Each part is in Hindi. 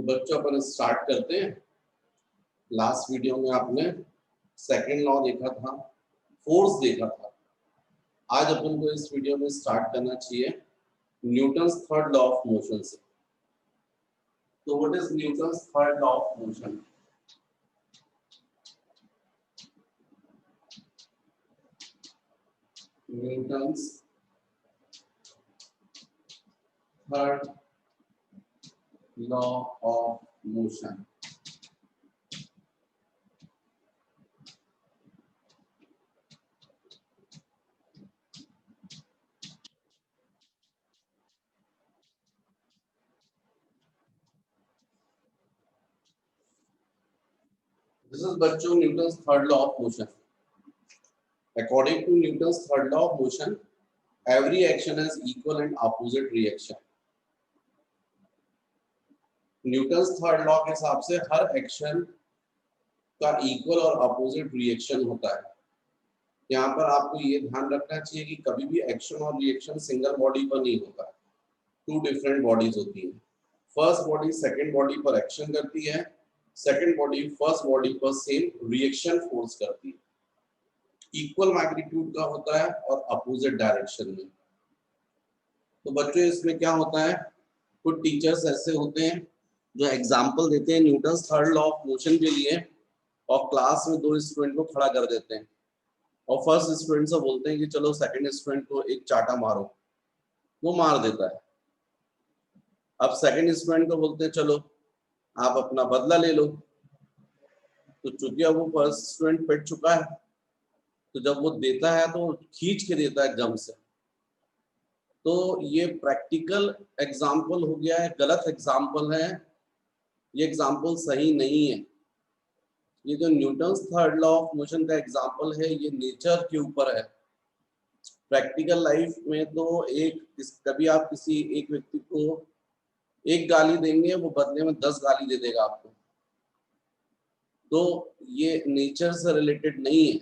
तो बच्चों अपन स्टार्ट करते हैं। लास्ट वीडियो में आपने सेकंड लॉ देखा था, फोर्स देखा था। आज अपन को इस वीडियो में स्टार्ट करना चाहिए Newton's third law of motion से। तो what is Newton's third law of motion? Newton's third law of motion. This is बच्चों Newton's third law of motion. According to Newton's third law of motion, every action has equal and opposite reaction. Newton's third law के हिसाब से हर एक्शन का इक्वल और अपोजिट रिएक्शन होता है। यहाँ पर आपको ये ध्यान रखना चाहिए कि कभी भी एक्शन और रिएक्शन सिंगल बॉडी पर नहीं होता, टू डिफरेंट बॉडीज होती है। फर्स्ट बॉडी सेकंड बॉडी पर एक्शन करती है, सेकंड बॉडी फर्स्ट बॉडी पर सेम रिएक्शन फोर्स करती है। इक्वल मैग्नीट्यूड का होता है और अपोजिट डायरेक्शन में। तो बच्चों इसमें क्या होता है, कुछ टीचर्स ऐसे होते हैं जो एग्जाम्पल देते हैं Newton's third law of motion के लिए और क्लास में दो स्टूडेंट को खड़ा कर देते हैं और फर्स्ट स्टूडेंट से बोलते हैं कि चलो सेकंड स्टूडेंट को एक चाटा मारो, वो मार देता है। अब सेकंड स्टूडेंट को बोलते हैं चलो आप अपना बदला ले लो, तो चूंकि अब वो फर्स्ट स्टूडेंट पिट चुका है, तो जब वो देता है तो खींच के देता है जम से। तो ये प्रैक्टिकल एग्जाम्पल हो गया है, गलत एग्जाम्पल है, ये एग्जाम्पल सही नहीं है। ये जो Newton's third law of motion का एग्जाम्पल है ये नेचर के ऊपर है। प्रैक्टिकल लाइफ में तो कभी आप किसी एक व्यक्ति को एक गाली देंगे, वो बदले में 10 गाली दे देगा आपको। तो ये नेचर से रिलेटेड नहीं है।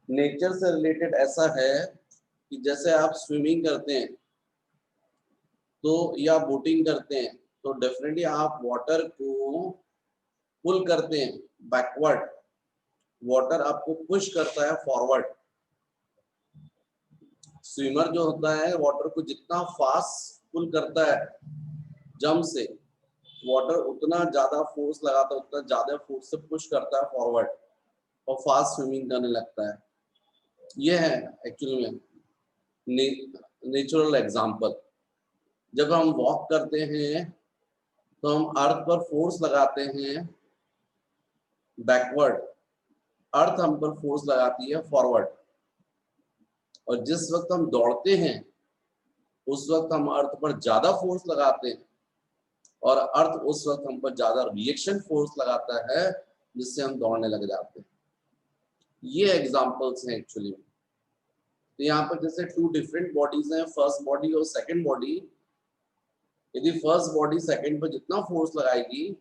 नेचर से रिलेटेड ऐसा है कि जैसे आप स्विमिंग करते हैं तो या बोटिंग करते हैं तो डेफिनेटली आप वाटर को पुल करते हैं बैकवर्ड, वाटर आपको पुश करता है फॉरवर्ड। स्विमर जो होता है वाटर को जितना फास्ट पुल करता है जंप से, वाटर उतना ज्यादा फोर्स लगाता है, उतना ज्यादा फोर्स से पुश करता है फॉरवर्ड और फास्ट स्विमिंग करने लगता है। ये है एक्चुअली में नेचुरल एग्जाम्पल। जब हम वॉक करते हैं तो हम अर्थ पर फोर्स लगाते हैं बैकवर्ड, अर्थ हम पर फोर्स लगाती है फॉरवर्ड। और जिस वक्त हम दौड़ते हैं उस वक्त हम अर्थ पर ज्यादा फोर्स लगाते हैं और अर्थ उस वक्त हम पर ज्यादा रिएक्शन फोर्स लगाता है जिससे हम दौड़ने लग जाते हैं। ये एग्जांपल्स हैं एक्चुअली। तो यहाँ पर जैसे टू डिफरेंट बॉडीज हैं, फर्स्ट बॉडी और सेकंड बॉडी। यदि फर्स्ट बॉडी सेकंड पर जितना फोर्स लगाएगी,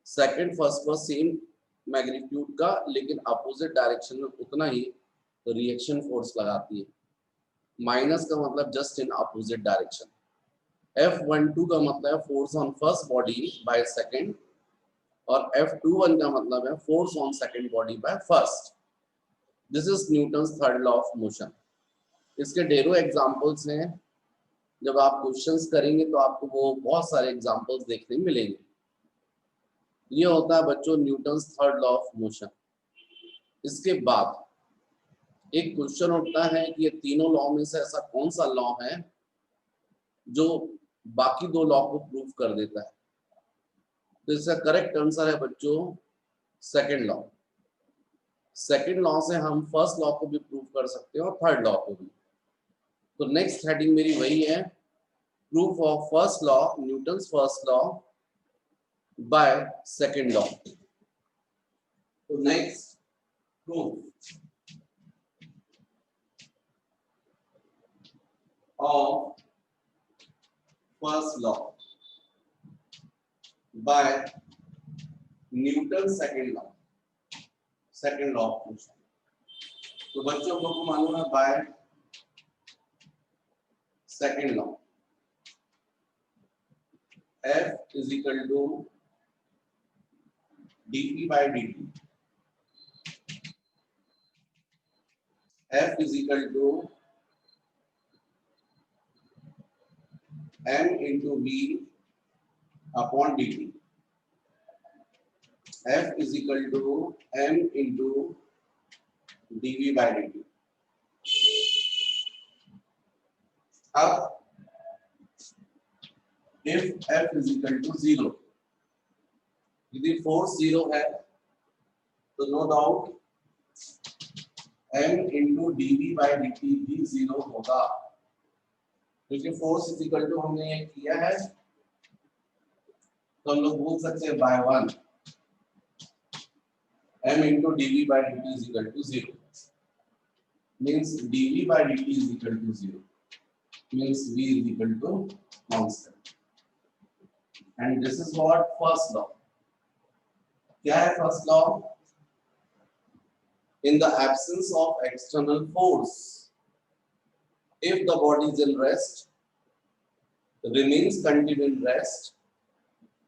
सेकंड फर्स्ट पर सेम मैग्नीट्यूड का लेकिन अपोजिट डायरेक्शन में उतना ही रिएक्शन फोर्स लगाती है। माइनस का मतलब just in opposite direction. F12 का मतलब है force on first body by second और F21 का मतलब है force on second body by first. This is Newton's third law of motion. इसके ढेरों एग्जांपल्स हैं। जब आप क्वेश्चंस करेंगे तो आपको वो बहुत सारे एग्जांपल्स देखने मिलेंगे। ये होता है बच्चों Newton's third law of motion. इसके बाद एक क्वेश्चन उठता है कि ये तीनों लॉ में से ऐसा कौन सा लॉ है जो बाकी दो लॉ को प्रूव कर देता है। तो इसका करेक्ट आंसर है बच्चों सेकंड लॉ। सेकंड लॉ से हम फर्स्ट लॉ को भी प्रूव कर सकते हैं और थर्ड लॉ को भी। तो नेक्स्ट हेडिंग मेरी वही है, proof of first law, Newton's first law by second law. तो next proof of first law by Newton's second law of motion। तो बच्चों को मालूम है bye second law. F is equal to dp by dt. F is equal to m into v upon dt. F is equal to m into dv by dt. अब if F is equal to 0, यदि फोर्स 0 है तो no doubt m into dv by dt भी 0 होगा, क्योंकि फोर्स इज इक्वल टू हमने ये किया है तो हम लोग बोल सकते हैं bye 1 m into dv by dt is equal to 0, means dv by dt is equal to 0, means v is equal to constant, and this is what first law. क्या है first law? In the absence of external force, if the body is in rest, remains continued in rest,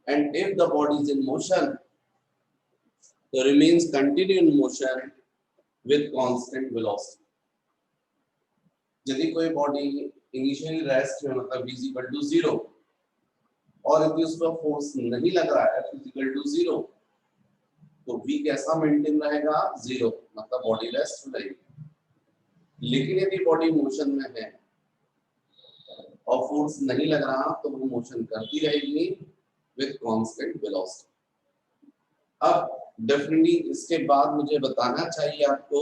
and if the body is in motion, remains continued in motion with constant velocity. यदि कोई बॉडी इनिशियली रेस्ट में मतलब v is equal to 0 और यदि उस पर फोर्स नहीं लग रहा है f is equal to 0, तो v कैसा मेंटेन रहेगा? 0, मतलब बॉडी रेस्ट में रहेगी। लेकिन यदि बॉडी मोशन में है और फोर्स नहीं लग रहा तो वो मोशन करती रहेगी विद कांस्टेंट वेलोसिटी। अब डेफिनेटली इसके बाद मुझे बताना चाहिए आपको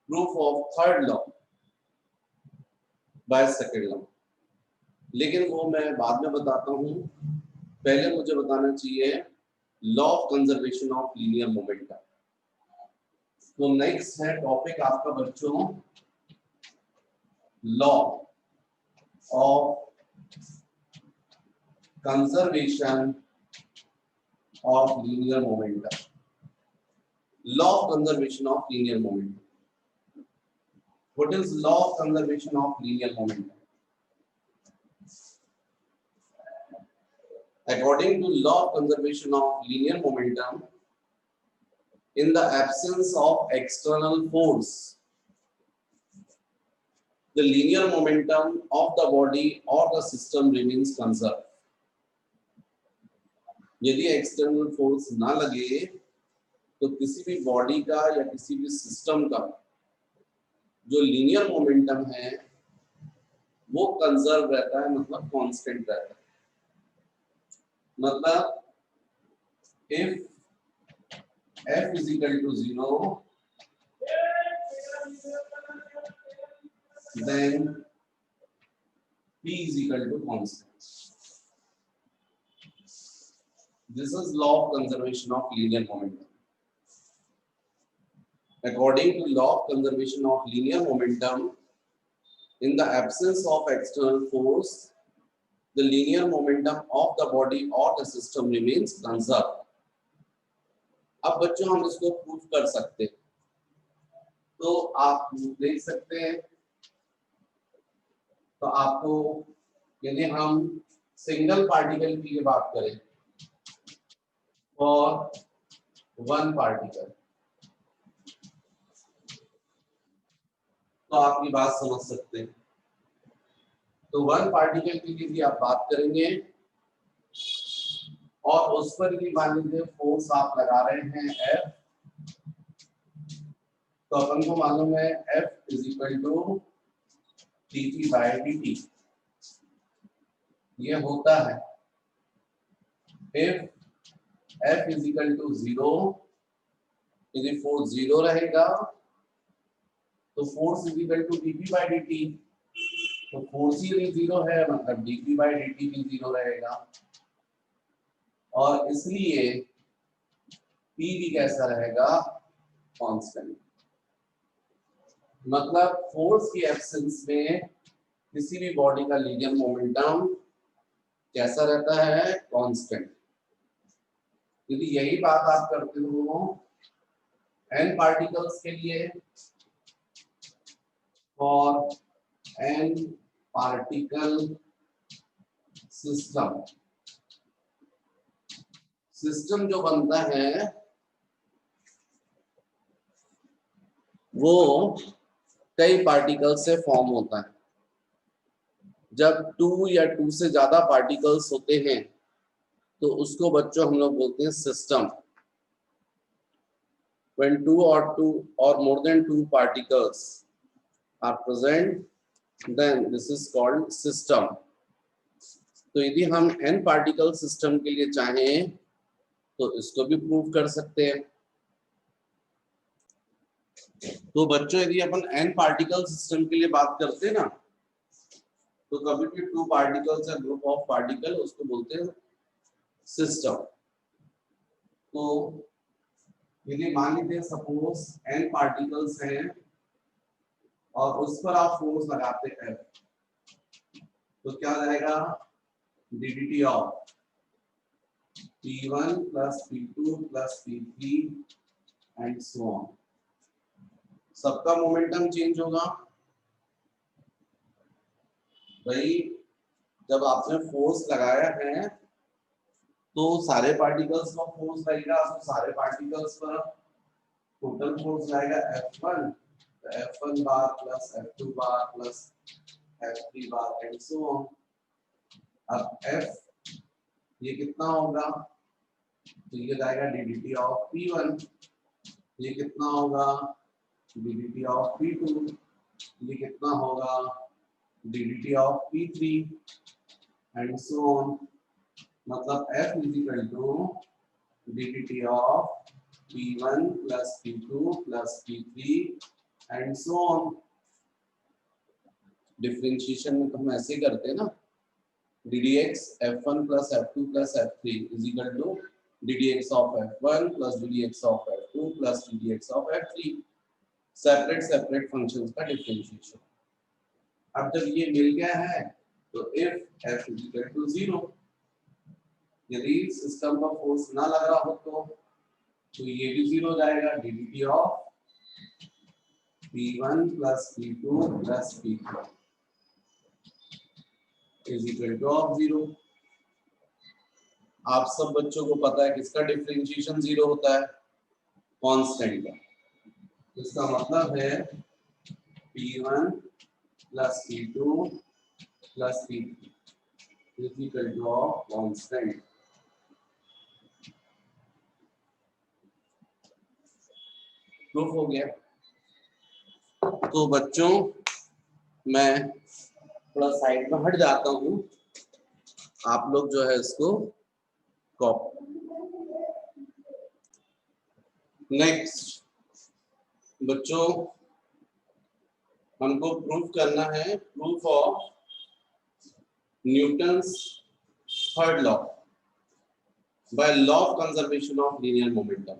proof of third law by second law, लेकिन वो मैं बाद में बताता हूँ। पहले मुझे बताना चाहिए law of conservation of linear momentum. तो नेक्स्ट है टॉपिक आपका बच्चों law of conservation of linear momentum. Law of conservation of linear momentum. What is law of conservation of linear momentum? According to law of conservation of linear momentum, in the absence of external force, the linear momentum of the body or the system remains conserved. यदि external force ना लगे तो किसी भी बॉडी का या किसी भी सिस्टम का जो linear momentum है वो कंजर्व रहता है, मतलब कांस्टेंट रहता है। मतलब if f is equal to 0, then p is equal to constant. This is law of conservation of linear momentum. According to law of conservation of linear momentum, in the absence of external force, the linear momentum of the body or the system remains conserved. अब बच्चों हम इसको प्रूफ कर सकते हैं, तो आप देख सकते हैं। तो आपको यदि हम सिंगल पार्टिकल की बात करें और वन पार्टिकल, तो आप ये बात समझ सकते हैं। तो वन पार्टिकल की यदि आप बात करेंगे और उस पर भी मान लीजिए फोर्स आप लगा रहे हैं F, तो अपन को मालूम है F is equal to dp by dt। ये होता है if F is equal to 0, यदि फोर्स 0 रहेगा तो force is equal to dp by dt। तो फोर्स ही 0 है, मतलब dp by dt भी 0 रहेगा, और इसलिए p भी कैसा रहेगा? कांस्टेंट। मतलब फोर्स की एब्सेंस में किसी भी बॉडी का लीनियर मोमेंटम कैसा रहता है? कांस्टेंट। यदि यही बात आप करते हो n पार्टिकल्स के लिए और n पार्टिकल सिस्टम। सिस्टम जो बनता है वो कई पार्टिकल से फॉर्म होता है। जब 2 या 2 से ज्यादा पार्टिकल्स होते हैं तो उसको बच्चों हम लोग बोलते हैं system. When two or more than 2 particles are present, then this is called system. तो यदि हम n पार्टिकल सिस्टम के लिए चाहें तो इसको भी प्रूव कर सकते हैं। तो बच्चों यदि अपन n पार्टिकल सिस्टम के लिए बात करते हैं ना, तो कभी भी 2 पार्टिकल्स या ग्रुप ऑफ पार्टिकल उसको बोलते हैं सिस्टम। तो यदि मान लीजिए सपोज n पार्टिकल्स हैं और उस पर आप फोर्स लगाते हैं तो क्या हो जाएगा, ddt of P1 plus P2 plus P3 and so on. सबका मोमेंटम चेंज होगा। भाई जब आपने फोर्स लगाया है तो सारे पार्टिकल्स पर फोर्स लगेगा, तो सारे पार्टिकल्स पर टोटल फोर्स लगेगा F1, तो F1 bar plus F2 bar plus F3 bar and so on. अब F ये कितना होगा, तो ये जाएगा ddt ऑफ P1, ये कितना होगा ddt ऑफ P2, ये कितना होगा ddt of P3 and so on. मतलब F is equal to ddt of P1 plus P2 plus P3 and so on. Differentiation में तो हम ऐसे ही करते हैं ना, ddx F1 plus F2 plus F3 is equal to ddx of F1 plus ddx of F2 plus ddx of F3। Separate separate functions का डिफरेंशिएशन। अब जब ये मिल गया है तो if F is equal to 0, यदि सिस्टम पर फोर्स ना लग रहा हो तो ये भी 0 हो जाएगा, ddt of P1 plus P2 plus P3 is equal to of 0। आप सब बच्चों को पता है किसका डिफरेंशिएशन 0 होता है, कांस्टेंट का। इसका मतलब है P1 plus P2 plus P3 is equal to of constant. Proof हो गया। तो बच्चों मैं थोड़ा साइड में हट जाता हूँ, आप लोग जो है इसको कॉपी। नेक्स्ट बच्चों हमको प्रूफ करना है proof of Newton's third law by law of conservation of linear momentum.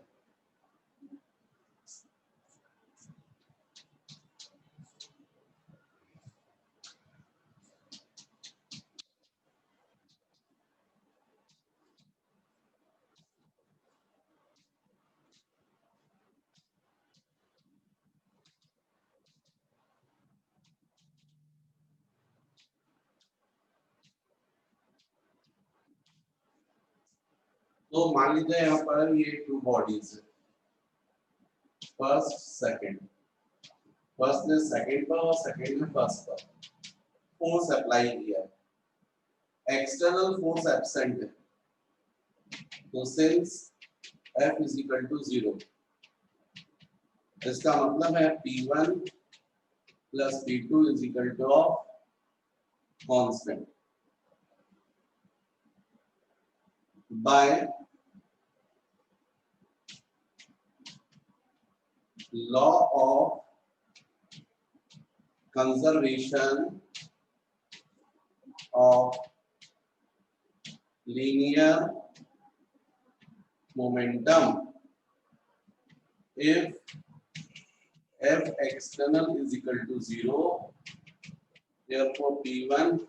तो मान लीजिए यहाँ पर ये 2 बॉडीज है, फर्स्ट सेकंड, फर्स्ट ने सेकंड पर और सेकंड ने फर्स्ट पर फोर्स अप्लाई किया है, एक्सटर्नल फोर्स एब्सेंट है, तो since F is equal to 0, इसका मतलब है P1 plus P2 is equal to of constant by law of conservation of linear momentum if F external is equal to 0, therefore P1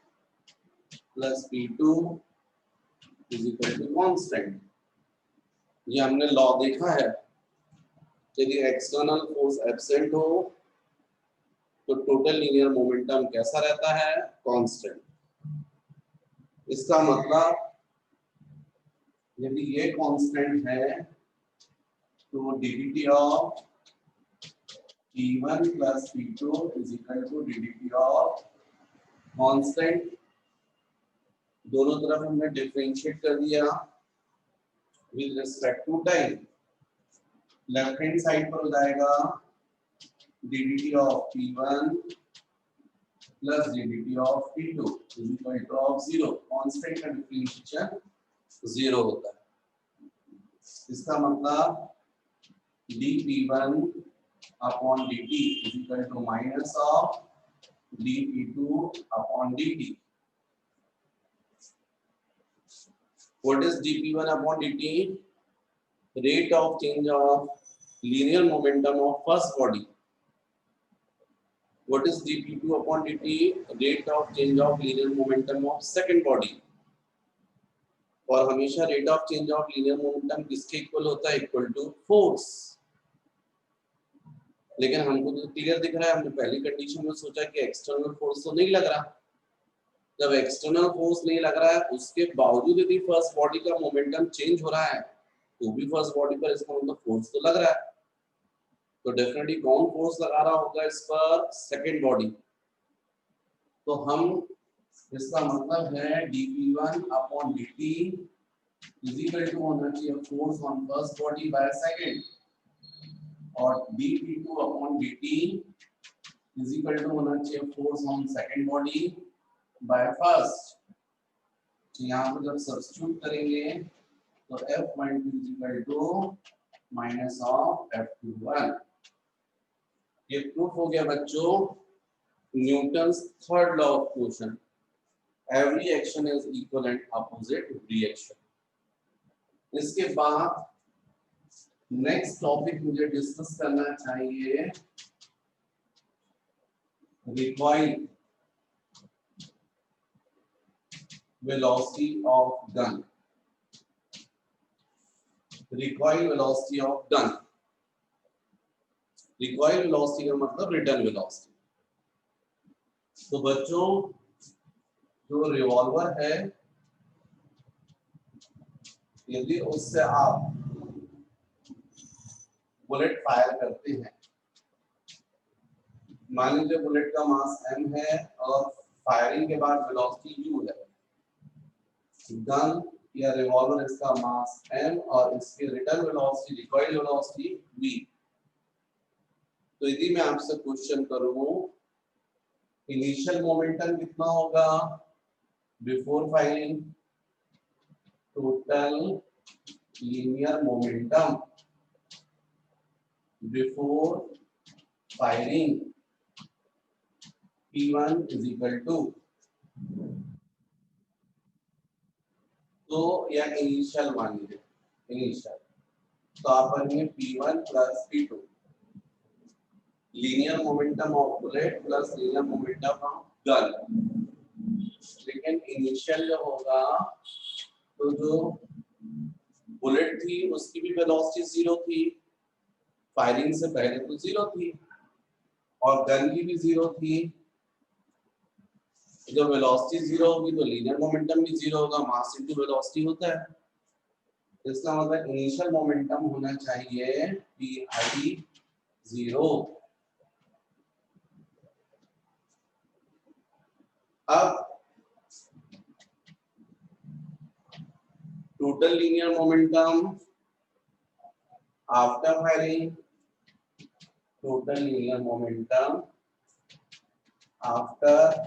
plus P2 is equal to constant। ये हमने लॉ देखा है, यदि एक्सटर्नल फोर्स एब्सेंट हो तो टोटल लीनियर मोमेंटम कैसा रहता है, कांस्टेंट। इसका मतलब यदि ये कांस्टेंट है तो ddt of P1 plus P2 is equal to ddt of constant, दोनों तरफ हमने डिफरेंशिएट कर दिया with respect to time. Left hand side पर हो जाएगा ddt of P1 plus ddt of P2 is equal to of 0। Constant का डिफरेंशिएशन 0 होता है। इसका मतलब dP1 upon dt is equal to minus of dP2 upon dt। What is dP1 upon dt? Rate of change of linear momentum of first body। What is dP2 upon dt? Rate of change of linear momentum of second body। और हमेशा rate of change of linear momentum किसके इक्वल होता है? Equal to force. लेकिन हमको तो क्लियर दिख रहा है, हमने पहली कंडीशन में सोचा कि एक्सटर्नल फोर्स तो नहीं लग रहा। जब एक्सटर्नल फोर्स नहीं लग रहा है उसके बावजूद यदि फर्स्ट बॉडी का मोमेंटम चेंज हो रहा है तो भी फर्स्ट बॉडी पर इसका मतलब फोर्स तो लग रहा है। तो डेफिनेटली कौन फोर्स लगा रहा होगा इस पर? Second body. तो हम इसका मतलब है dP1 upon dt is equal to होना चाहिए force on first body by second, और dP2 upon dt is equal to होना चाहिए force on second body by first. यहाँ पर जब सब्स्टिट्यूट करेंगे तो F12 is equal to minus of F21। ये प्रूफ हो गया बच्चों Newton's third law of motion, every action is equal and opposite reaction। इसके बाद नेक्स्ट टॉपिक मुझे डिस्कस करना चाहिए recoil velocity of gun. Recoil velocity of gun, recoil velocity का मतलब रिटर्न वेलोसिटी। तो बच्चों जो रिवॉल्वर है यदि उससे आप बुलेट फायर करते हैं, मान लीजिए बुलेट का मास m है और फायरिंग के बाद वेलोसिटी u है, गन या रिवॉल्वर इसका मास m और इसकी return velocity recoil velocity v। तो यदि मैं आपसे क्वेश्चन करूं इनिशियल मोमेंटम कितना होगा before firing? Total linear momentum before firing P1 is equal to, तो या इनिशियल मान लीजिए इनिशियल, तो आप पढ़ेंगे P1 plus P2 linear momentum of bullet plus linear momentum of gun. लेकिन इनिशियल जो होगा तो जो बुलेट थी उसकी भी वेलोसिटी जीरो थी, फायरिंग से पहले तो जीरो थी, और गन की भी जीरो थी। जब वेलोसिटी जीरो होगी तो लीनियर मोमेंटम भी जीरो होगा, मास इनटू वेलोसिटी होता है। इसका मतलब इनिशियल मोमेंटम होना चाहिए Pi जीरो। अब total linear momentum after firing, total linear momentum after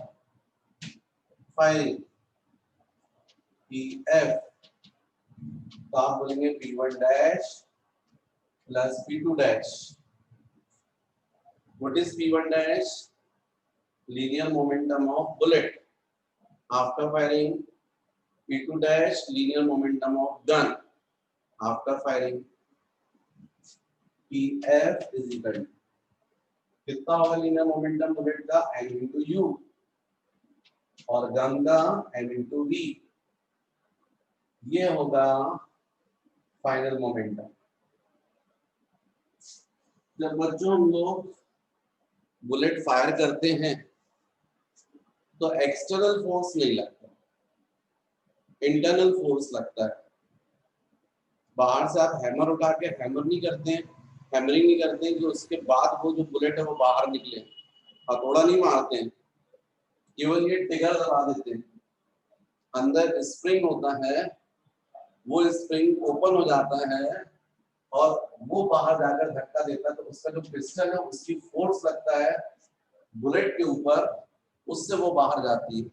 firing Pf, तो आप बोलेंगे P1 dash plus P2 dash. What is P1 dash? linear momentum of bullet after firing, P2 dash linear momentum of gun after firing। Pf is equal to कितना होगा linear momentum bullet का? m into u, और गन का m into v। ये होगा फाइनल मोमेंटम। जब बच्चों हम लोग बुलेट फायर करते हैं तो एक्सटर्नल फोर्स नहीं लगता, इंटरनल फोर्स लगता है। बाहर से आप हैमर उठा के हैमर नहीं करते हैं, हैमरिंग नहीं करते हैं कि उसके बाद वो जो बुलेट है वो बाहर निकले, हथौड़ा नहीं मारते हैं, केवल ये ट्रिगर दबा देते हैं। अंदर स्प्रिंग होता है, वो स्प्रिंग ओपन हो जाता है और वो बाहर जाकर धक्का देता है, तो उसका जो पिस्टन है उसकी फोर्स लगता है बुलेट के ऊपर, उससे वो बाहर जाती है,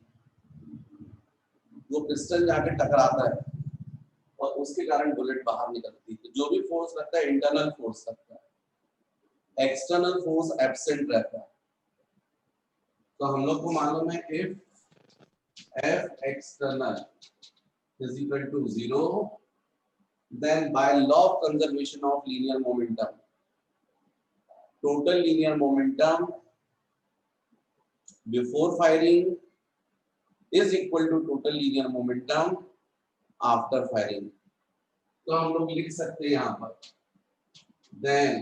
वो पिस्टन जाके टकराता है और उसके कारण बुलेट बाहर निकलती है। तो जो भी फोर्स लगता है इंटरनल फोर्स लगता है, एक्सटर्नल फोर्स एब्सेंट रहता है। तो हम लोग को मालूम है if F external is equal to 0, then by law of conservation of linear momentum, total linear momentum before firing is equal to total linear momentum after firing. तो हम लोग लिख सकते हैं यहाँ पर then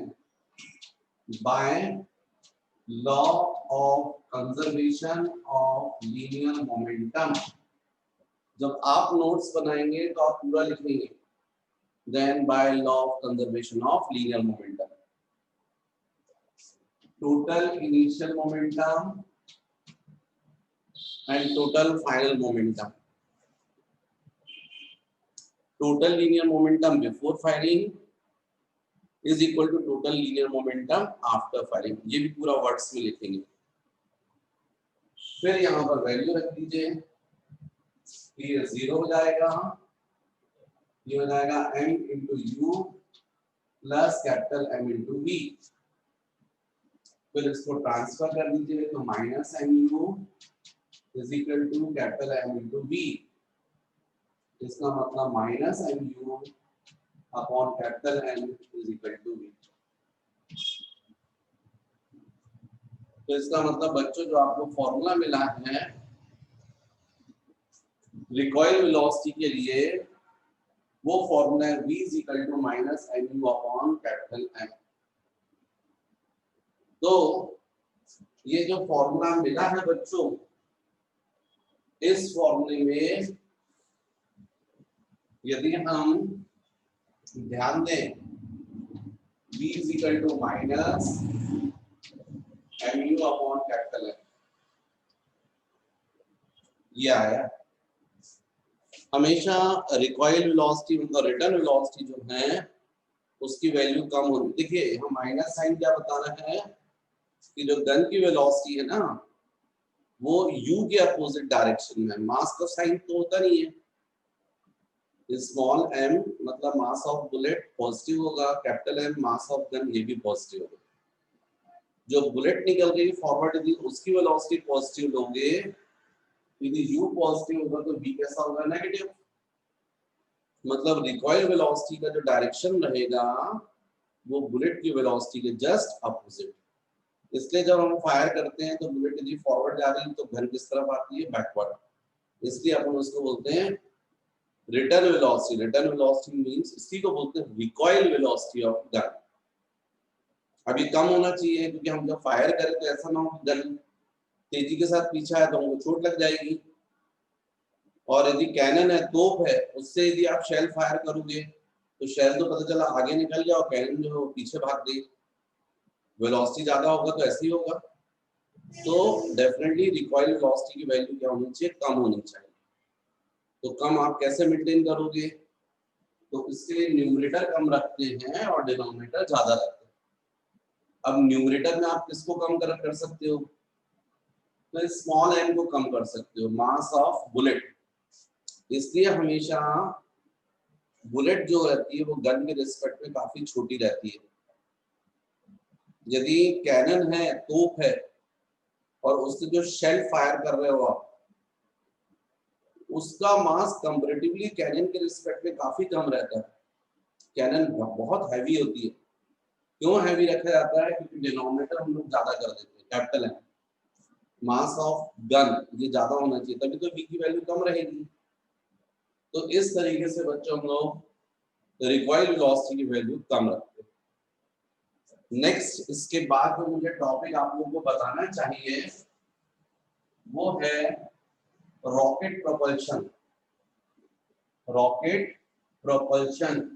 by law of conservation of linear momentum, जब आप नोट्स बनाएंगे तो आप पूरा लिखेंगे then by law of conservation of linear momentum, total initial momentum and total final momentum. Total linear momentum before firing is equal to total linear momentum after firing. ये भी पूरा वर्ड्स में लिखेंगे। फिर यहाँ पर वैल्यू रख दीजिए, ये 0 हो जाएगा, ये हो जाएगा m into u plus capital M into v. फिर इसको ट्रांसफर कर दीजिए तो minus m u is equal to capital M into v. इसका मतलब minus m u upon capital M is equal to v. तो इसका मतलब बच्चों जो आपको फॉर्मूला मिला है रिकॉइल वेलोसिटी के लिए, वो फॉर्मूला है v is equal to minus m u upon capital M। तो ये जो फॉर्मूला मिला है बच्चों, इस फॉर्मूले में यदि हम ध्यान दें v is equal to minus m u upon capital M, ये आया। हमेशा रिकॉइल वेलोसिटी मतलब रिटर्न वेलोसिटी जो है उसकी वैल्यू कम होनी। देखिए यहाँ माइनस साइन क्या बता रहा है कि जो गन की वेलोसिटी है ना वो u के अपोजिट डायरेक्शन में, मास का साइन तो होता नहीं है, स्मॉल m मतलब मास ऑफ बुलेट पॉजिटिव होगा, capital M mass of gun ये भी पॉजिटिव होगा। जो बुलेट निकल गई फॉरवर्ड यदि उसकी वेलोसिटी पॉजिटिव लोगे, यदि u पॉजिटिव होगा तो v कैसा होगा, नेगेटिव। मतलब रिकॉइल वेलोसिटी का जो डायरेक्शन रहेगा वो बुलेट की वेलोसिटी के जस्ट अपोजिट। इसलिए जब हम फायर करते हैं तो बुलेट यदि फॉरवर्ड जा रही है तो गन किस तरफ आती है, बैकवर्ड। इसलिए अपन उसको बोलते हैं return velocity. Return velocity means इसी को बोलते हैं रिकॉइल वेलोसिटी ऑफ गन। अभी कम होना चाहिए क्योंकि हम जब फायर करें तो ऐसा ना हो गन तेजी के साथ पीछे आए तो हमको चोट लग जाएगी। और यदि कैनन है, तोप है, उससे यदि आप शेल फायर करोगे तो शेल तो पता चला आगे निकल गया और कैनन जो पीछे भाग गई, वेलोसिटी ज्यादा होगा तो ऐसे ही होगा। तो डेफिनेटली रिकॉइल वेलोसिटी की वैल्यू क्या होनी चाहिए, कम होनी चाहिए। तो कम आप कैसे मेंटेन करोगे, तो इसके लिए न्यूमरेटर कम रखते हैं और डिनोमिनेटर ज्यादा रखते हैं। अब न्यूमरेटर में आप किसको कम कर सकते हो, तो स्मॉल m को कम कर सकते हो, मास ऑफ बुलेट। इसलिए हमेशा बुलेट जो रहती है वो गन के रिस्पेक्ट में काफी छोटी रहती है। यदि कैनन है, तोप है और उससे जो शेल फायर कर रहे हो आप, उसका मास कंपैरेटिवली कैनन के रिस्पेक्ट में काफी कम रहता है। कैनन बहुत हैवी होती है। क्यों हैवी रखा जाता है, क्योंकि डिनोमिनेटर हम लोग ज्यादा कर देते हैं, capital M mass of gun ये ज्यादा होना चाहिए, तभी तो v की वैल्यू कम रहेगी। तो इस तरीके से बच्चों हम लोग रिकॉइल वेलोसिटी की वैल्यू कम रखते हैं। नेक्स्ट इसके बाद जो मुझे टॉपिक आप लोगों को बताना चाहिए वो है रॉकेट प्रोपल्शन। Rocket propulsion.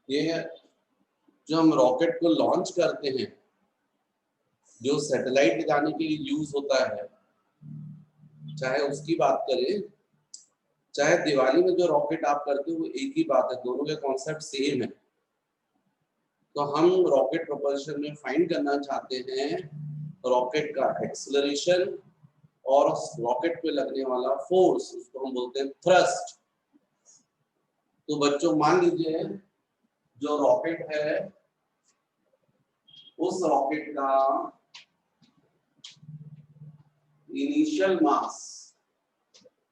ये जो हम रॉकेट को लॉन्च करते हैं, जो सैटेलाइट जाने के लिए यूज होता है, चाहे उसकी बात करें चाहे दिवाली में जो रॉकेट आप करते हो, वो एक ही बात है, दोनों के कॉन्सेप्ट सेम है। तो हम रॉकेट प्रोपल्शन में फाइंड करना चाहते हैं रॉकेट का एक्सेलरेशन और रॉकेट पे लगने वाला फोर्स, उसको हम बोलते हैं थ्रस्ट। तो बच्चों मान लीजिए जो रॉकेट है, उस रॉकेट का इनिशियल मास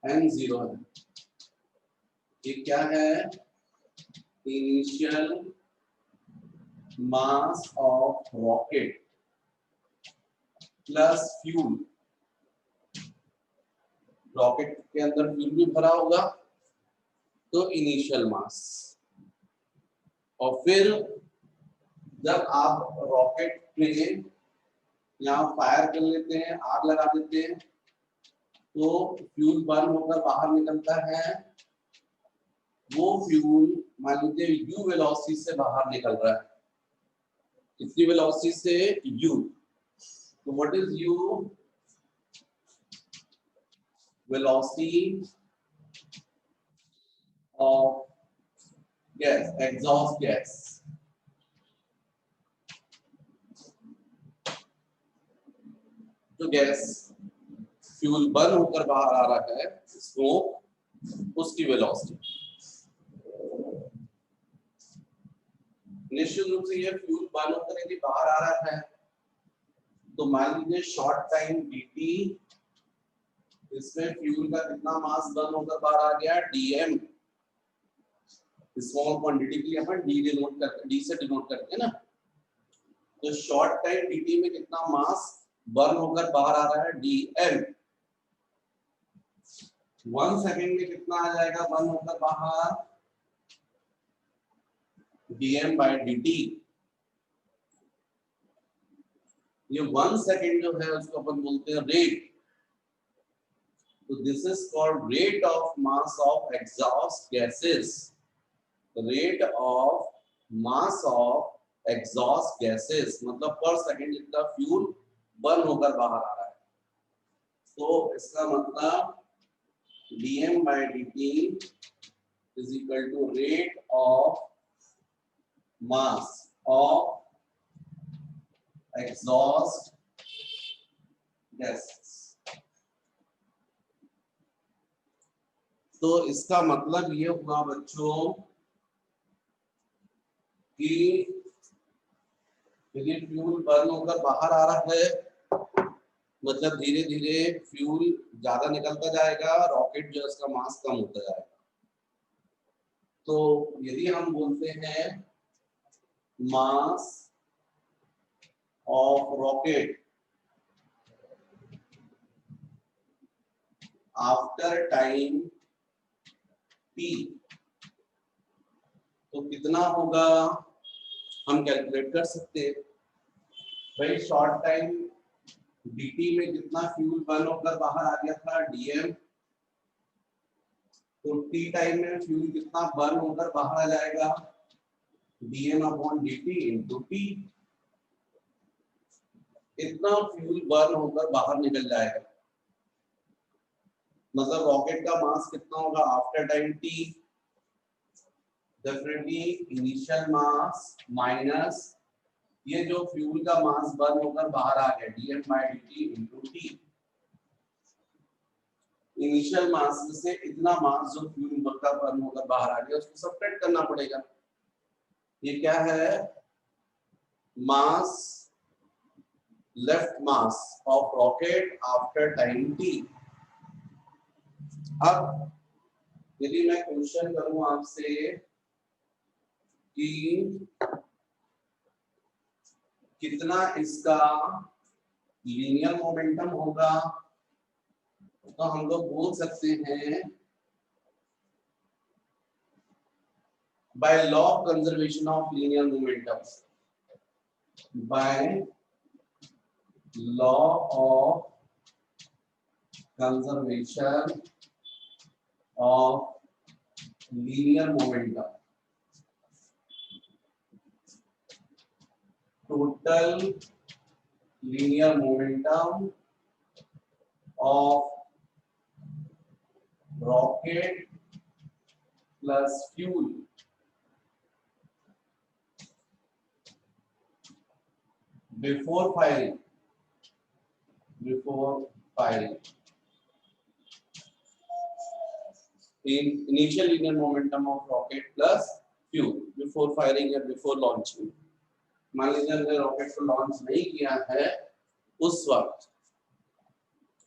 m0 है। ये क्या है? Initial mass of rocket plus fuel. Rocket के अंदर फ्यूल भी भरा होगा, तो इनिशियल मास। और फिर जब आप रॉकेट में यहाँ फायर कर लेते हैं, आग लगा देते हैं, तो फ्यूल बर्न होकर बाहर निकलता है। वो फ्यूल मान लीजिए u वेलोसिटी से बाहर निकल रहा है। कितनी वेलोसिटी से? u। तो what is u? Velocity of gas, exhaust gas. जो गैस फ्यूल बर्न होकर बाहर आ रहा है, स्मोक, उसकी वेलोसिटी। निश्चित रूप से ये फ्यूल बर्न होकर यदि बाहर आ रहा है, तो मान लीजिए शॉर्ट टाइम dt, इसमें फ्यूल का कितना मास बर्न होकर बाहर आ गया? dm। स्मॉल क्वांटिटी के लिए अपन d डिनोट करते हैं, d से डिनोट करते हैं ना। तो शॉर्ट टाइम dt में कितना मास बर्न होकर बाहर आ रहा है? dm। 1 सेकेंड में कितना आ जाएगा बर्न होकर बाहर? dm by dt। ये 1 सेकेंड जो है उसको अपन बोलते हैं रेट। तो this is called rate of mass of exhaust gases. Rate of mass of exhaust gases मतलब पर सेकेंड जितना फ्यूल बर्न होकर बाहर आ रहा है। तो इसका मतलब dm by dt is equal to rate of mass of exhaust gases। तो इसका मतलब ये हुआ बच्चों कि यदि फ्यूल बर्न होकर बाहर आ रहा है, मतलब धीरे धीरे फ्यूल ज्यादा निकलता जाएगा, रॉकेट जो इसका मास कम होता जाएगा। तो यदि हम बोलते हैं मास of rocket after time t, तो कितना होगा हम कैलकुलेट कर सकते हैं। भाई शॉर्ट टाइम dt में कितना फ्यूल बर्न होकर बाहर आ गया था? dm। तो t टाइम में फ्यूल कितना बर्न होकर बाहर आ जाएगा? dm upon dt into t। इतना फ्यूल बर्न होकर बाहर निकल जाएगा। मतलब रॉकेट का मास कितना होगा after time t? Definitely initial mass minus ये जो फ्यूल का मास बर्न होकर बाहर आ गया dm by dt into t। Initial mass से इतना मास जो फ्यूल का बर्न होकर बाहर आ गया उसको सब्ट्रैक्ट करना पड़ेगा। ये क्या है? Mass, left mass of rocket after time t। अब यदि मैं क्वेश्चन करूं आपसे कि कितना इसका लीनियर मोमेंटम होगा तो हम लोग बोल सकते हैं bye law of conservation of linear momentum, bye law of conservation of linear momentum, total linear momentum of rocket plus fuel before firing, in initial linear momentum of rocket plus fuel before firing या before launching। मान लीजिए अगर रॉकेट को लॉन्च नहीं किया है उस वक्त,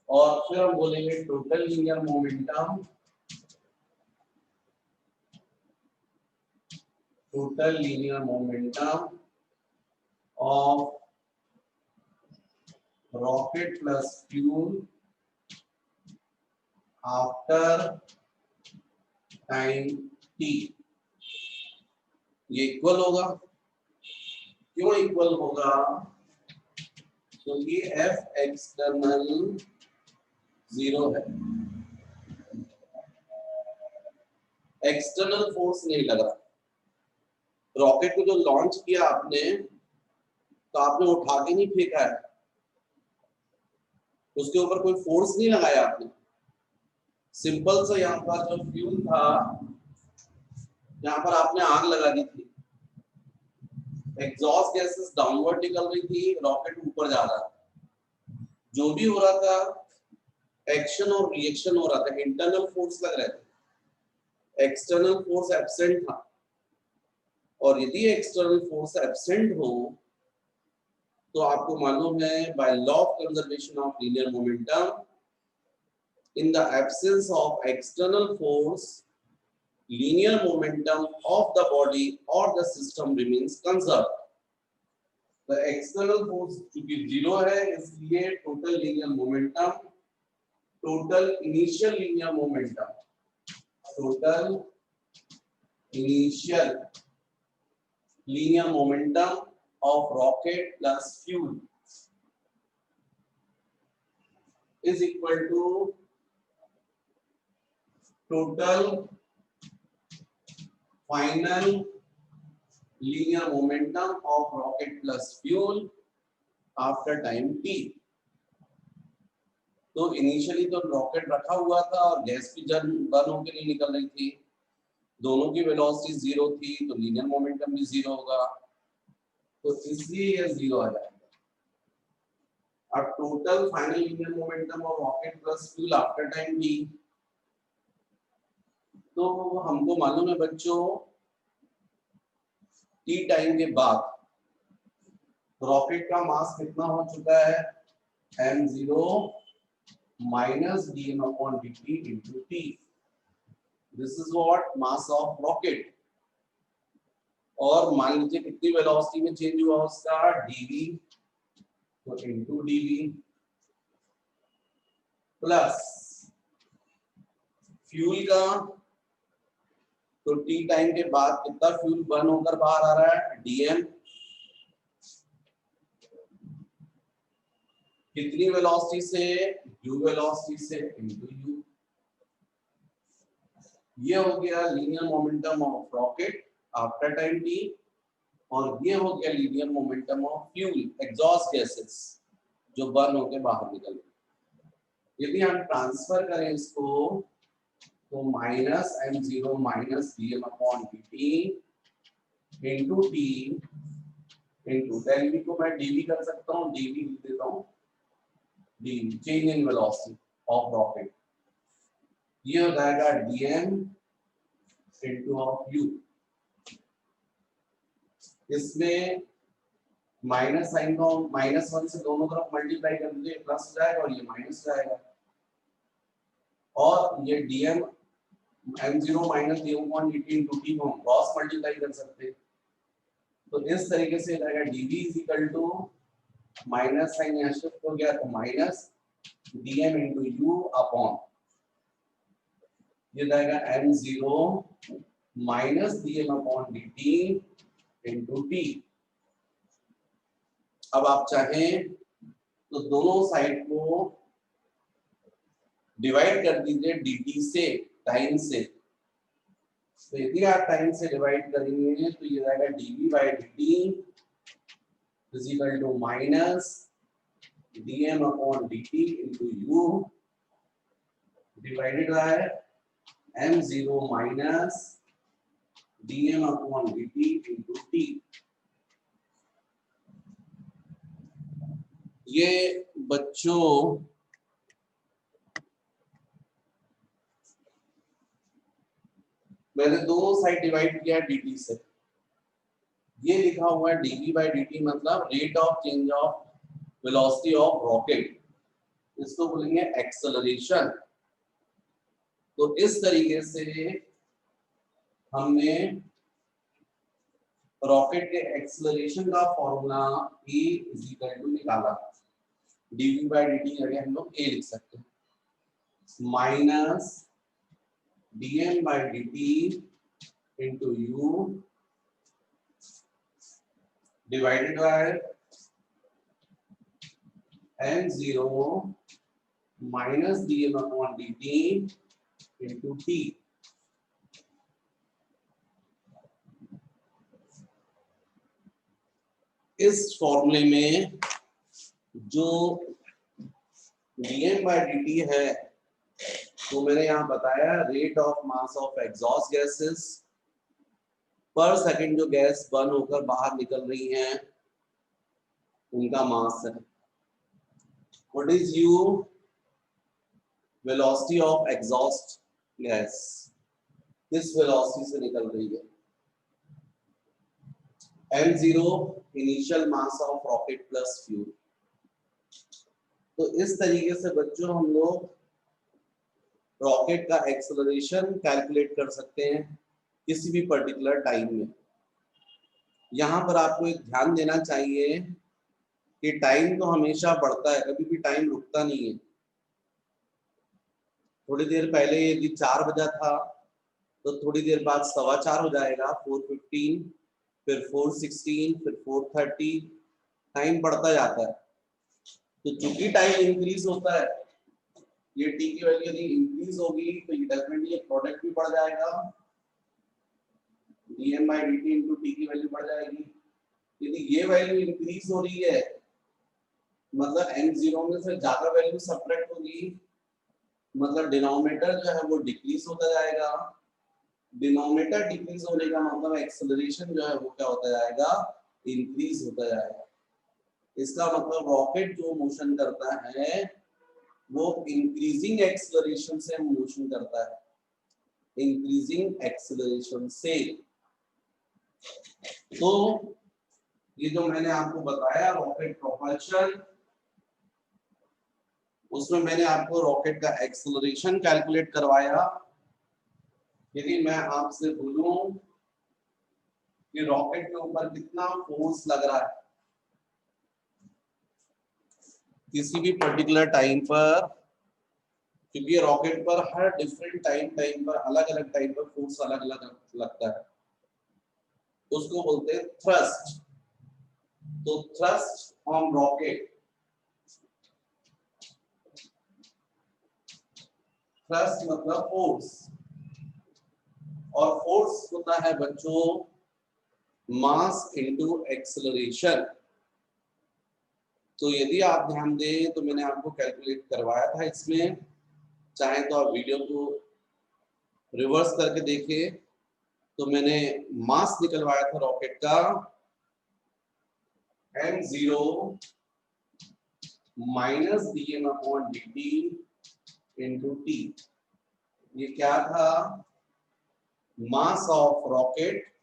और फिर हम बोलेंगे total linear momentum, total linear momentum of rocket plus fuel after time t। ये इक्वल होगा, क्यों इक्वल होगा? क्योंकि F एक्सटर्नल 0 है, एक्सटर्नल फोर्स नहीं लग रहा। रॉकेट को जो लॉन्च किया आपने, तो आपने उठा के नहीं फेंका है, उसके ऊपर कोई फोर्स नहीं लगाया आपने। सिंपल सा यहाँ पर जो फ्यूल था, यहाँ पर आपने आग लगा दी थी, एग्जॉस्ट गैसेस डाउनवर्ड निकल रही थी, रॉकेट ऊपर जा रहा था। जो भी हो रहा था, एक्शन और रिएक्शन हो रहा था, इंटरनल फोर्स लग रहे थे, एक्सटर्नल फोर्स एब्सेंट था। और यदि एक्सटर्नल फोर्स एब्सेंट हो तो आपको मालूम है bye law of conservation of linear momentum, in the absence of external force linear momentum of the body or the system remains conserved। the external force चूंकि 0 है, इसलिए total linear momentum, total initial linear momentum, total initial linear momentum of rocket plus fuel is equal to total final linear momentum of rocket plus fuel after time t। तो इनिशियली तो रॉकेट रखा हुआ था और गैस भी बर्न होकर नहीं निकल रही थी, दोनों की वेलोसिटी 0 थी, तो लीनियर मोमेंटम भी 0 होगा, तो इसलिए ये 0 आ जाएगा। अब total final linear momentum of rocket plus fuel after time t, तो हमको मालूम है बच्चों, टी टाइम के बाद रॉकेट का मास कितना हो चुका है? m0 minus dm/dt into t। This is what mass of rocket. और मान लीजिए कितनी वेलोसिटी में चेंज हुआ उसका? dv, तो into dv प्लस फ्यूल का, तो टी टाइम के बाद कितना फ्यूल बर्न होकर बाहर आ रहा है? डीएम। कितनी वेलोसिटी से? u वेलोसिटी से इनटू u। ये हो गया linear momentum of rocket after time t, और ये हो गया linear momentum of fuel, exhaust gases जो बर्न होकर बाहर निकल गए। यदि हम ट्रांसफर करें इसको, तो minus m0 minus dm/dt into t into del v को मैं dv कर सकता हूँ, dv लिख देता हूँ, dv change in velocity of rocket. ये हो जाएगा dm इंटू ऑफ u। इसमें माइनस साइन को -1 से दोनों तरफ मल्टीप्लाई कर दीजिए, प्लस हो जाएगा और ये माइनस जाएगा, और ये dm m0 minus dm/dt into t को हम क्रॉस मल्टीप्लाई कर सकते हैं। तो इस तरीके से रहेगा dv is equal to minus sign यहाँ शिफ्ट हो गया तो minus dm into u upon ये जाएगा m0 minus dm upon dt into t। अब आप चाहें तो दोनों साइड को डिवाइड कर दीजिए dt से, टाइम से। तो यदि आप टाइम से डिवाइड करेंगे तो ये जाएगा dv by dt is equal to minus dm upon dt into u divided by m0 minus dm upon dt into t। ये बच्चों मैंने दोनों साइड डिवाइड किया dt से। ये लिखा हुआ है dv बाई dt मतलब rate of change of velocity of rocket, इसको बोलेंगे एक्सेलरेशन। तो इस तरीके से हमने रॉकेट के एक्सेलरेशन का formula E is equal to निकाला। dv बाई dt जगह हम लोग a लिख सकते हैं minus dm by dt into u divided by m0 minus dm upon dt into t। इस फॉर्मूले में जो dm बाई dt है तो मैंने यहाँ बताया rate of mass of exhaust gases पर सेकंड, जो गैस बर्न होकर बाहर निकल रही हैं उनका मास है। What is you velocity of exhaust gas, किस वेलोसिटी से निकल रही है। m0 initial mass of rocket plus fuel. तो इस तरीके से बच्चों हम लोग रॉकेट का एक्सेलरेशन कैलकुलेट कर सकते हैं किसी भी पर्टिकुलर टाइम में। यहाँ पर आपको एक ध्यान देना चाहिए कि टाइम तो हमेशा बढ़ता है, कभी भी टाइम रुकता नहीं है। थोड़ी देर पहले यदि 4 बजा था तो थोड़ी देर बाद 4:15 हो जाएगा, 4:15, फिर 4:16, फिर 4:30, टाइम बढ़ता जाता है। तो चूंकि टाइम इंक्रीज होता है, ये टी की वैल्यू यदि इंक्रीज होगी तो ये डेफिनेटली प्रोडक्ट भी बढ़ जाएगा, dm by dt into t की वैल्यू बढ़ जाएगी। यदि ये वैल्यू इंक्रीज हो रही है मतलब m0 में से ज्यादा वैल्यू सब्ट्रैक्ट होगी, मतलब डिनोमिनेटर जो है वो डिक्रीज होता जाएगा। डिनोमिनेटर डिक्रीज होने का मतलब एक्सेलरेशन जो है वो क्या होता जाएगा, इंक्रीज होता जाएगा। इसका मतलब रॉकेट जो मोशन करता है वो इंक्रीजिंग एक्सेलरेशन से मोशन करता है, इंक्रीजिंग एक्सेलरेशन से। तो ये जो मैंने आपको बताया रॉकेट प्रोपल्शन, उसमें मैंने आपको रॉकेट का एक्सेलरेशन कैलकुलेट करवाया। यदि मैं आपसे बोलूं कि रॉकेट के ऊपर कितना फोर्स लग रहा है किसी भी पर्टिकुलर टाइम पर, क्योंकि रॉकेट पर हर डिफरेंट टाइम पर अलग अलग टाइम पर फोर्स अलग अलग लगता है, उसको बोलते हैं थ्रस्ट। तो थ्रस्ट ऑन रॉकेट, थ्रस्ट मतलब फोर्स, और फोर्स होता है बच्चों मास इनटू एक्सेलरेशन। तो यदि आप ध्यान दें तो मैंने आपको कैलकुलेट करवाया था इसमें, चाहे तो आप वीडियो को रिवर्स करके देखें। तो मैंने मास निकलवाया था रॉकेट का m0 minus dm upon dt into t। ये क्या था, मास of rocket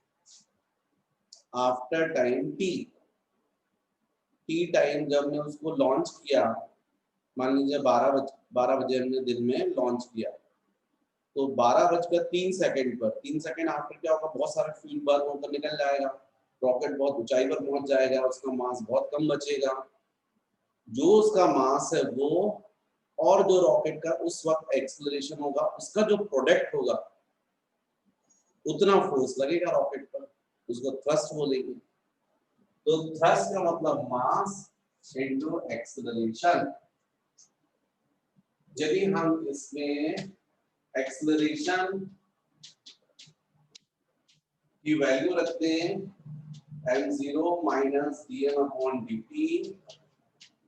after time t। T time जब मैं उसको लॉन्च किया, मान लीजिए 12 बजे हमने दिन में लॉन्च किया, तो 12:03 पर 3 सेकंड आफ्टर क्या होगा, बहुत सारा फ्यूल बर्न होकर निकल जाएगा, रॉकेट बहुत ऊंचाई पर पहुंच जाएगा, उसका मास बहुत कम बचेगा। जो उसका मास है वो और जो रॉकेट का उस वक्त एक्सेलरेशन होगा उसका जो प्रोडक्ट होगा उतना फोर्स लगेगा रॉकेट पर, उसको थ्रस्ट बोलेंगे। तो थ्रस्ट का मतलब मास इनटू एक्सेलरेशन। यदि हम इसमें एक्सेलरेशन की वैल्यू रखते हैं m0 minus dm/dt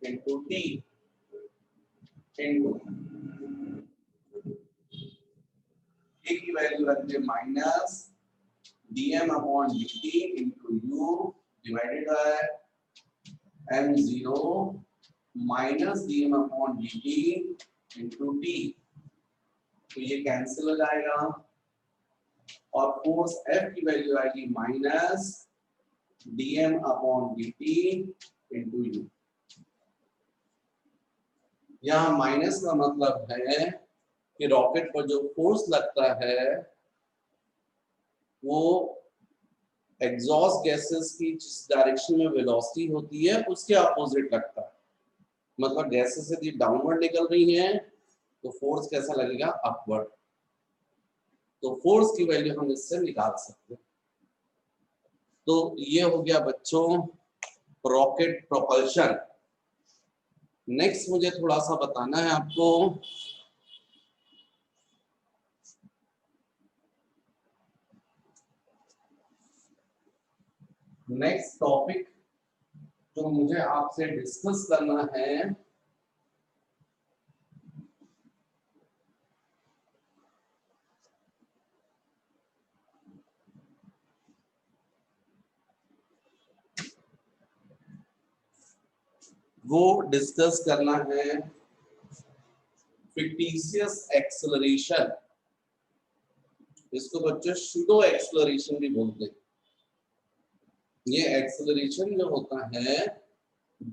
into t into a की वैल्यू रखते हैं minus dm/dt into u divided by m0 minus dm/dt into t। तो ये कैंसिल हो जाएगा और फोर्स F की वैल्यू आएगी माइनस dm/dt इनटू u। यहाँ माइनस का मतलब है कि रॉकेट पर जो फोर्स लगता है वो एग्जॉस्ट गैसेस की जिस डायरेक्शन में वेलोसिटी होती है उसके अपोजिट लगता है। मतलब गैसेस यदि डाउनवर्ड निकल रही हैं तो फोर्स कैसा लगेगा, अपवर्ड। तो फोर्स की वैल्यू हम इससे निकाल सकते हैं। तो ये हो गया बच्चों रॉकेट प्रोपल्शन। नेक्स्ट मुझे थोड़ा सा बताना है आपको नेक्स्ट टॉपिक जो मुझे आपसे डिस्कस करना है वो डिस्कस करना है फिक्टिशियस एक्सेलरेशन। इसको बच्चों सूडो एक्सेलरेशन भी बोलते हैं। ये एक्सेलरेशन जो होता है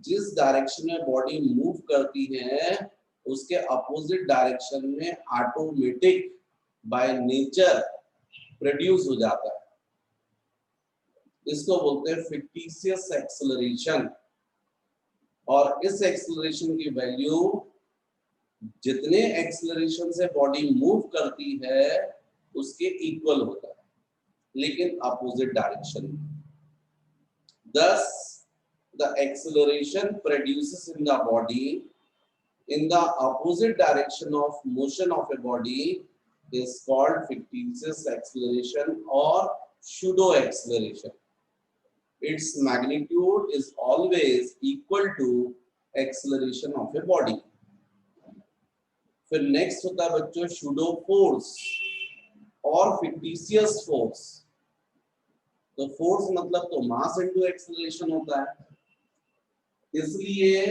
जिस डायरेक्शन में बॉडी मूव करती है उसके अपोजिट डायरेक्शन में ऑटोमेटिक बाय नेचर प्रोड्यूस हो जाता है। इसको बोलते हैं फिक्टिशियस एक्सेलरेशन। और इस एक्सेलरेशन की वैल्यू जितने एक्सेलरेशन से बॉडी मूव करती है उसके इक्वल होता है, लेकिन अपोजिट डायरेक्शन में। Thus, the acceleration produces in the body in the opposite direction of motion of a body is called fictitious acceleration or pseudo acceleration. Its magnitude is always equal to acceleration of a body. फिर नेक्स्ट होता है बच्चों pseudo force और fictitious force। तो फोर्स मतलब तो मास इनटू एक्सेलरेशन होता है, इसलिए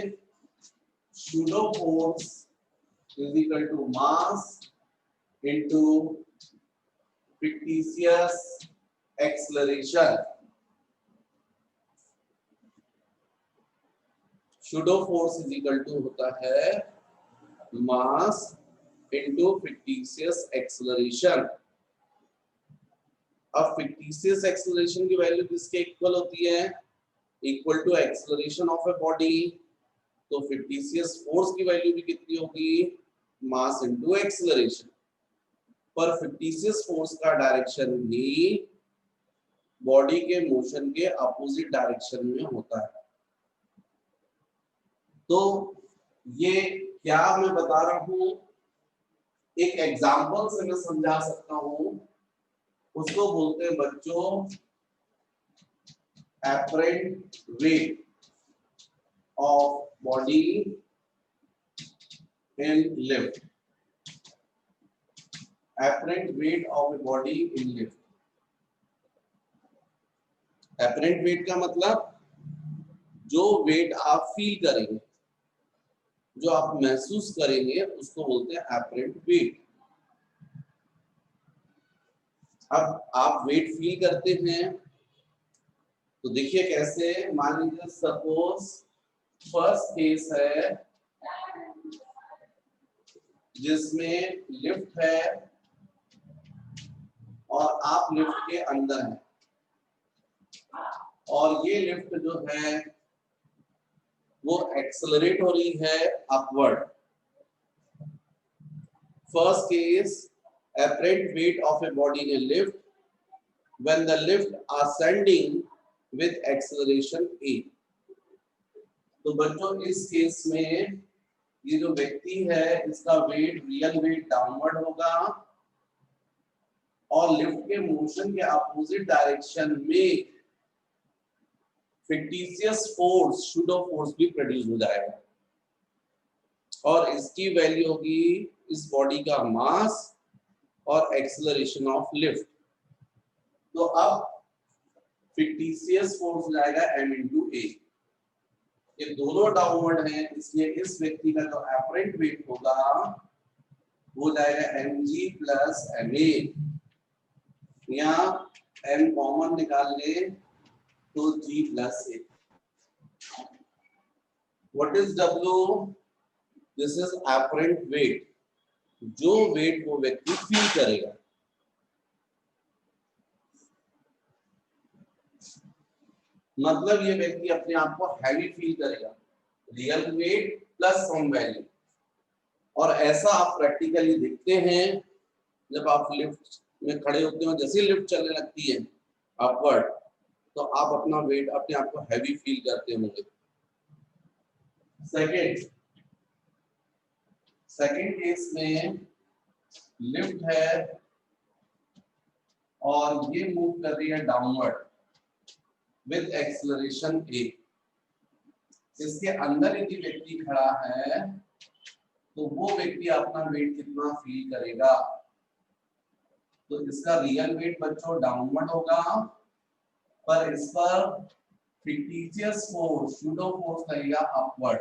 pseudo force is equal to mass into fictitious acceleration। pseudo force is equal to होता है mass into fictitious acceleration। अब fictitious acceleration की वैल्यू किसके इक्वल होती है, equal to acceleration of a body. तो fictitious फोर्स की वैल्यू भी कितनी होगी, मास इनटू एक्सेलरेशन। पर fictitious फोर्स का डायरेक्शन भी बॉडी के मोशन के अपोजिट डायरेक्शन में होता है। तो ये क्या मैं बता रहा हूं, एक एग्जांपल से मैं समझा सकता हूं। उसको बोलते हैं बच्चों apparent weight of body in lift। apparent weight of a body in lift। apparent weight का मतलब जो वेट आप फील करेंगे, जो आप महसूस करेंगे उसको बोलते हैं apparent weight। अब आप वेट फील करते हैं तो देखिए कैसे, मान लीजिए सपोज फर्स्ट केस है जिसमें लिफ्ट है और आप लिफ्ट के अंदर हैं और ये लिफ्ट जो है वो एक्सेलरेट हो रही है upward. First case, apparent weight of a body in a lift when the lift ascending with acceleration a। तो बच्चों इस केस में ये जो व्यक्ति है इसका वेट, रियल वेट डाउनवर्ड होगा और लिफ्ट के मोशन के अपोजिट डायरेक्शन में फिक्टिशियस फोर्स, सूडो फोर्स भी प्रोड्यूस हो जाएगा और इसकी वैल्यू होगी इस बॉडी का मास और एक्सेलरेशन ऑफ लिफ्ट। तो अब फिक्टिशियस फोर्स हो जाएगा m इंटू ए। ये दोनों डाउनवर्ड हैं, इसलिए इस व्यक्ति का जो एपरेंट वेट होगा वो जाएगा mg प्लस ma। यहाँ m कॉमन निकाल ले तो g plus a। What is w? This is apparent wait, जो वेट वो व्यक्ति फील करेगा। मतलब ये व्यक्ति अपने आप को हैवी फील करेगा, real weight plus some value. और ऐसा आप प्रैक्टिकली दिखते हैं जब आप लिफ्ट में खड़े होते हो, जैसे लिफ्ट चलने लगती है अपवर्ड तो आप अपना वेट, अपने आप को हैवी फील करते होंगे। सेकेंड केस में लिफ्ट है और ये मूव कर रही है डाउनवर्ड विद एक्सेलरेशन a। इसके अंदर यदि व्यक्ति खड़ा है तो वो व्यक्ति अपना वेट कितना फील करेगा? तो इसका रियल वेट बच्चों डाउनवर्ड होगा, पर इस पर फिक्टिशियस फोर्स, सूडो फोर्स लगेगा अपवर्ड,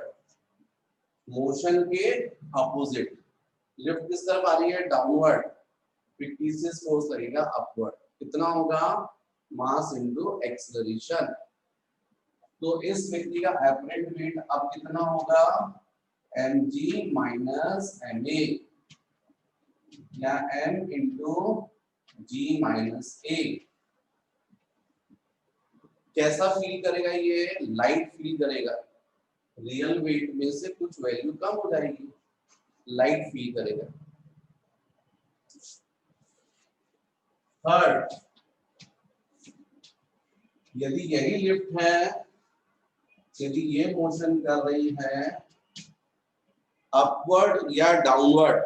मोशन के अपोजिट। लिफ्ट किस तरफ आ रही है? डाउनवर्ड, फिक्टिशियस फोर्स लगेगा अपवर्ड। कितना होगा? मास इनटू एक्सेलरेशन। तो इस व्यक्ति का एपरेंट वेट अब कितना होगा? mg माइनस ma या m into g minus a। कैसा फील करेगा? ये लाइट फील करेगा, रियल वेट में से कुछ वैल्यू कम हो जाएगी, लाइट फील करेगा। थर्ड, यदि यही लिफ्ट है, यदि ये मोशन कर रही है अपवर्ड या डाउनवर्ड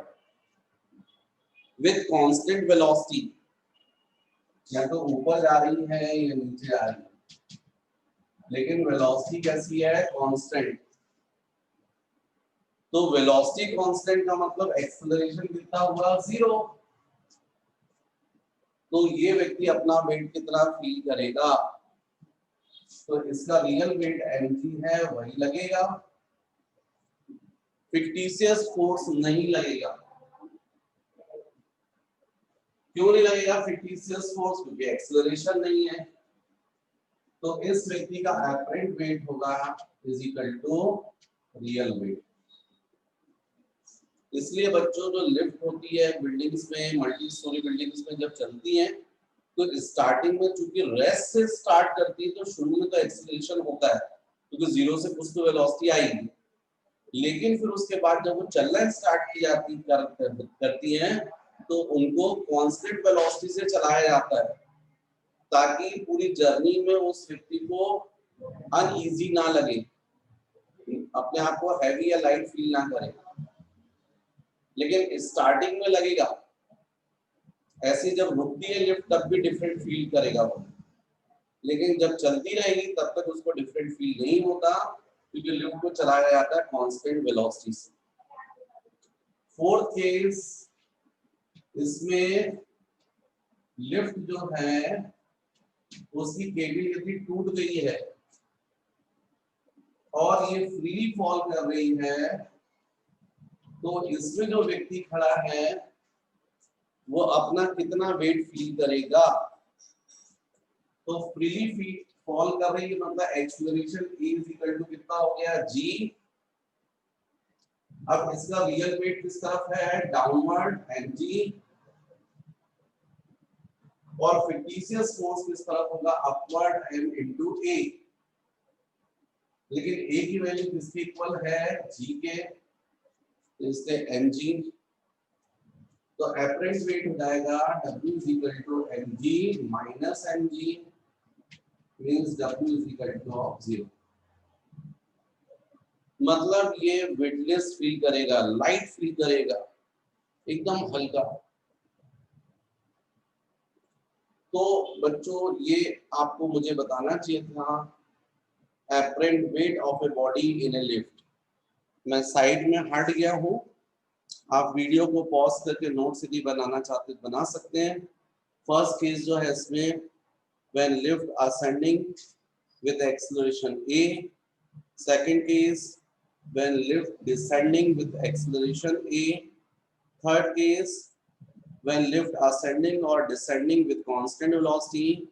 विथ कांस्टेंट वेलोसिटी, या तो ऊपर जा रही है या नीचे जा रही है, लेकिन वेलोसिटी कैसी है? कांस्टेंट। तो वेलोसिटी कांस्टेंट का मतलब एक्सेलरेशन कितना हुआ? 0। तो ये व्यक्ति अपना वेट कितना फील करेगा? तो इसका रियल वेट mg है, वही लगेगा, फिक्टिशियस फोर्स नहीं लगेगा। क्यों नहीं लगेगा फिक्टिशियस फोर्स? क्योंकि एक्सेलरेशन नहीं है। तो इस व्यक्ति का एपरेंट वेट होगा is equal to real weight. इसलिए बच्चों जो लिफ्ट होती है बिल्डिंग्स में, मल्टी स्टोरी बिल्डिंग्स में जब चलती है तो स्टार्टिंग में चूंकि रेस्ट से स्टार्ट करती है तो शुरू में तो एक्सेलरेशन होता है, क्योंकि जीरो से कुछ तो वेलोसिटी आएगी, लेकिन फिर उसके बाद जब वो चलना स्टार्ट की जाती करती हैं तो उनको कांस्टेंट वेलोसिटी से चलाया जाता है ताकि पूरी जर्नी में उस व्यक्ति को अनईजी ना लगे, अपने आप को हैवी या लाइट फील ना करे। लेकिन स्टार्टिंग में लगेगा, ऐसे जब रुकती है लिफ्ट तब भी डिफरेंट फील करेगा वो, लेकिन जब चलती रहेगी तब तक उसको डिफरेंट फील नहीं होता, क्योंकि लिफ्ट को चलाया जाता है कांस्टेंट वेलोसिटी से। फोर्थ केस, इसमें लिफ्ट जो है उसकी केबल यदि टूट गई है और ये फ्री फॉल कर रही है, तो इसमें जो व्यक्ति खड़ा है वो अपना कितना वेट फील करेगा? तो फ्रीली फॉल कर रही है मतलब acceleration a is equal to कितना हो गया? g। अब इसका रियल वेट किस तरफ है? डाउनवर्ड, mg, और फिक्टिशियस फोर्स किस तरफ होगा? Upward, m into a। लेकिन ए की वैल्यू किसके इक्वल है, जी के, इसलिए एम जी। तो एपरेंट वेट हो जाएगा W is equal to mg minus mg, means W is equal to 0। मतलब ये वेटलेस फील करेगा, लाइट फील करेगा, एकदम हल्का। तो बच्चों ये आपको मुझे बताना चाहिए था, apparent weight of a body in A lift. मैं साइड में हट गया हूँ, आप वीडियो को पॉज करके नोट्स यदि बनाना चाहते हैं बना सकते हैं। फर्स्ट केस जो है इसमें when lift ascending with acceleration a, second case when lift descending with acceleration a, third case when lift ascending or descending with constant velocity,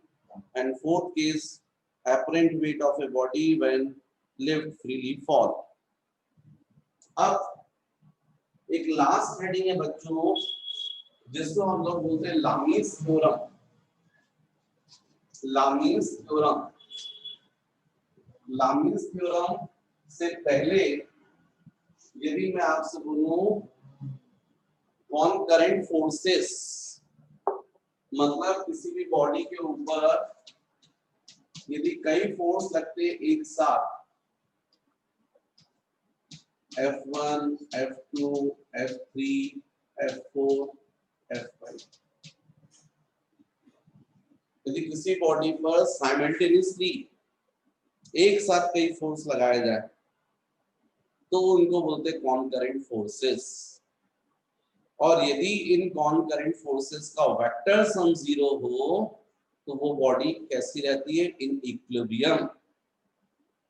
and fourth case apparent weight of a body when lift freely fall। अब एक लास्ट हेडिंग है बच्चों जिसको हम लोग बोलते हैं लामीस थ्योरम। लामीस थ्योरम, लामीस थ्योरम से पहले यदि मैं आपसे बोलूं कॉनकरेंट फोर्सेस, मतलब किसी भी बॉडी के ऊपर यदि कई फोर्स लगते एक साथ, F1, F2, F3, F4, F5, यदि किसी बॉडी पर साइमल्टेनियसली एक साथ कई फोर्स लगाए जाए तो उनको बोलते हैं कॉनकरेंट फोर्सेस। और यदि इन कॉनकरेंट फोर्सेस का वेक्टर सम 0 हो तो वो बॉडी कैसी रहती है, इन इक्विलिब्रियम।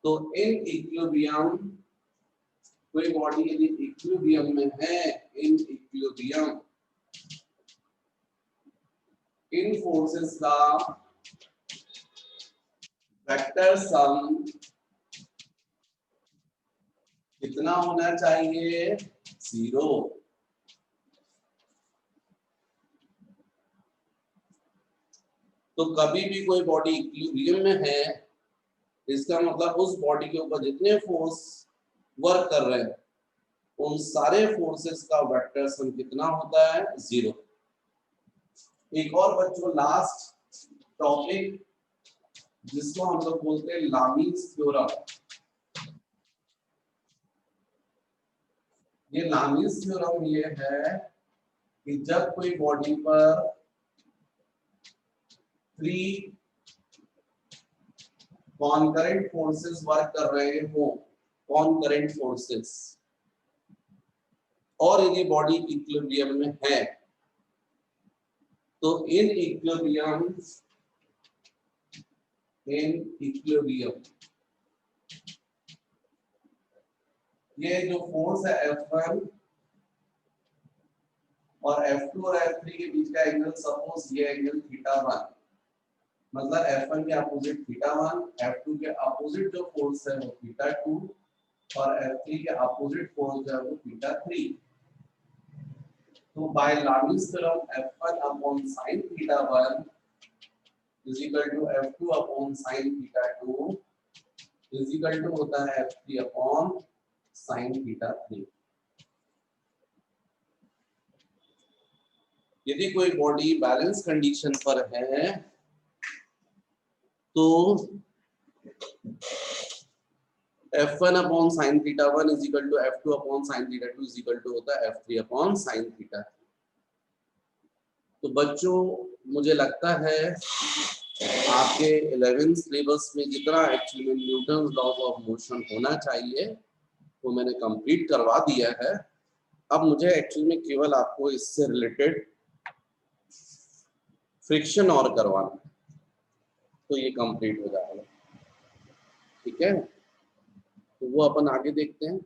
तो इन इक्विलिब्रियम, कोई बॉडी यदि इक्विलिब्रियम में है, इन इक्विलिब्रियम, इन फोर्सेस का वेक्टर सम कितना होना चाहिए, 0। तो कभी भी कोई बॉडी इक्विलिब्रियम में है, इसका मतलब उस बॉडी के ऊपर जितने फोर्स वर्क कर रहे हैं उन सारे फोर्सेस का वेक्टर सम कितना होता है, 0। एक और बच्चों लास्ट टॉपिक जिसको हम लोग बोलते हैं लामीस थ्योरम। ये लामीस थ्योरम ये है कि जब कोई बॉडी पर 3 कॉनकरेंट फोर्सेस वर्क कर रहे हो, कॉनकरेंट फोर्सेस, और यदि बॉडी इक्विलिब्रियम में है तो इन इक्विलिब्रियम, ये जो फोर्स है F1 और F2 और F3 के बीच का एंगल, सपोज ये एंगल θ1, मतलब F1 के अपोजिट θ1, F2 के अपोजिट जो फोर्स है वो θ2 और F3 के अपोजिट फोर्स है वो θ3। तो by Lami's theorem F1 upon sin θ1 is equal to F2 upon sin θ2 is equal to होता है F3 अपॉन sin θ3। यदि कोई बॉडी बैलेंस कंडीशन पर है तो F1 upon sin θ1 is equal to F2 upon sin θ2 is equal to होता है F3 अपॉन sin θ3। तो बच्चों मुझे लगता है आपके 11th सिलेबस में जितना actually Newton laws of motion होना चाहिए वो मैंने कंप्लीट करवा दिया है। अब मुझे एक्चुअली में केवल आपको इससे रिलेटेड फ्रिक्शन और करवाना, तो ये कंप्लीट हो जाएगा। ठीक है, तो वो अपन आगे देखते हैं।